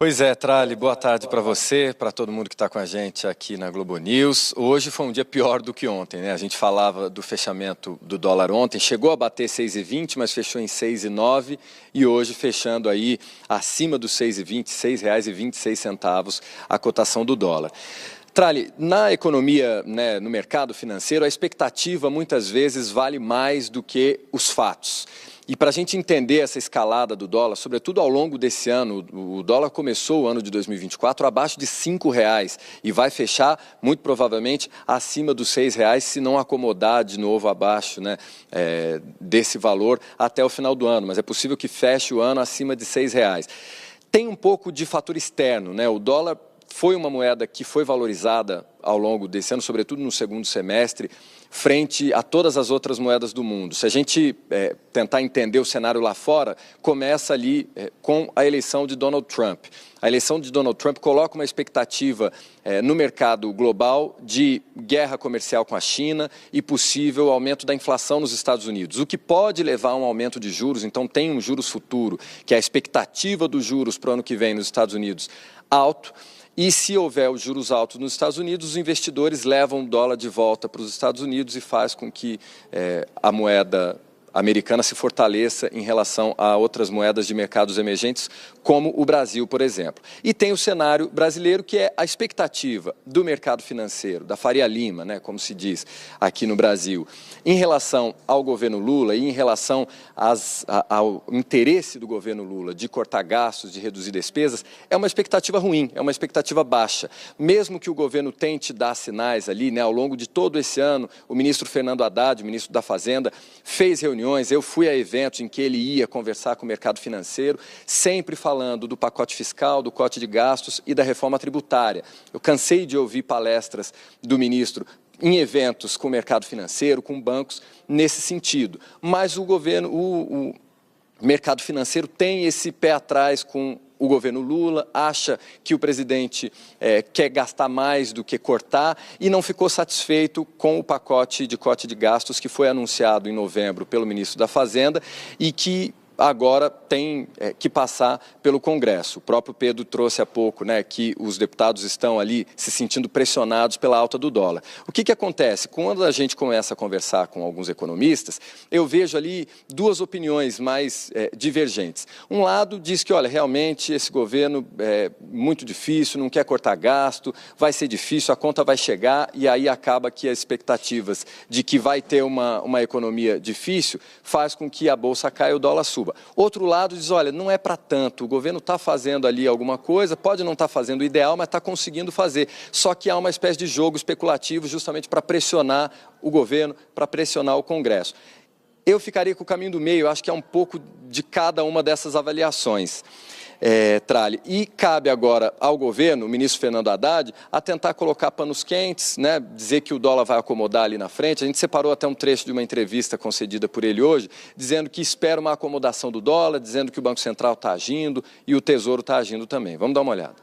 Pois é, Trali, boa tarde para você, para todo mundo que está com a gente aqui na Globo News. Hoje foi um dia pior do que ontem, né? A gente falava do fechamento do dólar ontem, chegou a bater 6,20, mas fechou em 6,09 e hoje fechando aí acima dos 6,20, R$ 6,26 a cotação do dólar. Trali, na economia, né, no mercado financeiro, a expectativa muitas vezes vale mais do que os fatos. E para a gente entender essa escalada do dólar, sobretudo ao longo desse ano, o dólar começou o ano de 2024 abaixo de R$ 5 e vai fechar, muito provavelmente, acima dos R$ 6, se não acomodar de novo abaixo, né, desse valor até o final do ano. Mas é possível que feche o ano acima de R$ 6. Tem um pouco de fator externo, né? O dólar foi uma moeda que foi valorizada ao longo desse ano, sobretudo no segundo semestre, frente a todas as outras moedas do mundo. Se a gente tentar entender o cenário lá fora, começa ali com a eleição de Donald Trump. A eleição de Donald Trump coloca uma expectativa no mercado global de guerra comercial com a China e possível aumento da inflação nos Estados Unidos, o que pode levar a um aumento de juros. Então tem um juros futuro, que é a expectativa dos juros para o ano que vem nos Estados Unidos, alto. E se houver os juros altos nos Estados Unidos, os investidores levam o dólar de volta para os Estados Unidos e faz com que a moeda americana se fortaleça em relação a outras moedas de mercados emergentes, como o Brasil, por exemplo. E tem o cenário brasileiro, que é a expectativa do mercado financeiro, da Faria Lima, né, como se diz aqui no Brasil, em relação ao governo Lula e em relação ao interesse do governo Lula de cortar gastos, de reduzir despesas, é uma expectativa ruim, é uma expectativa baixa. Mesmo que o governo tente dar sinais ali, né, ao longo de todo esse ano, o ministro Fernando Haddad, o ministro da Fazenda, fez reuniões. Eu fui a eventos em que ele ia conversar com o mercado financeiro, sempre falando do pacote fiscal, do corte de gastos e da reforma tributária. Eu cansei de ouvir palestras do ministro em eventos com o mercado financeiro, com bancos, nesse sentido. Mas o mercado financeiro tem esse pé atrás com o governo Lula, acha que o presidente quer gastar mais do que cortar e não ficou satisfeito com o pacote de corte de gastos que foi anunciado em novembro pelo ministro da Fazenda e que agora tem que passar pelo Congresso. O próprio Pedro trouxe há pouco, né, que os deputados estão ali se sentindo pressionados pela alta do dólar. O que acontece? Quando a gente começa a conversar com alguns economistas, eu vejo ali duas opiniões mais divergentes. Um lado diz que, olha, realmente esse governo é muito difícil, não quer cortar gasto, vai ser difícil, a conta vai chegar e aí acaba que as expectativas de que vai ter uma economia difícil faz com que a bolsa caia e o dólar suba. Outro lado diz, olha, não é para tanto, o governo está fazendo ali alguma coisa, pode não estar fazendo o ideal, mas está conseguindo fazer. Só que há uma espécie de jogo especulativo justamente para pressionar o governo, para pressionar o Congresso. Eu ficaria com o caminho do meio, acho que é um pouco de cada uma dessas avaliações. Trali. E cabe agora ao governo, o ministro Fernando Haddad, a tentar colocar panos quentes, né, dizer que o dólar vai acomodar ali na frente. A gente separou até um trecho de uma entrevista concedida por ele hoje, dizendo que espera uma acomodação do dólar, dizendo que o Banco Central está agindo e o Tesouro está agindo também. Vamos dar uma olhada.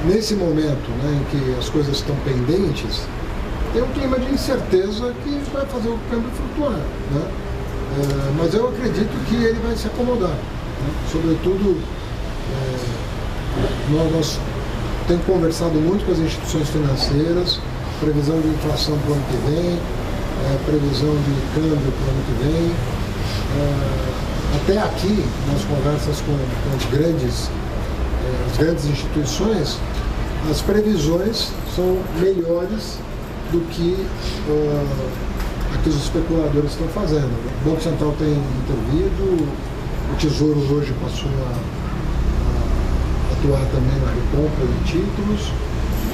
Nesse momento, né, em que as coisas estão pendentes, tem um clima de incerteza que vai fazer o câmbio flutuar, né? Mas eu acredito que ele vai se acomodar, né? Sobretudo, nós temos conversado muito com as instituições financeiras, previsão de inflação para o ano que vem, previsão de câmbio para o ano que vem. Até aqui, nas conversas com as grandes instituições, as previsões são melhores do que a que os especuladores estão fazendo. O Banco Central tem intervido, o Tesouro hoje passou a atuar também na recompra de títulos.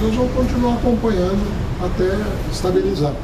Nós vamos continuar acompanhando até estabilizar.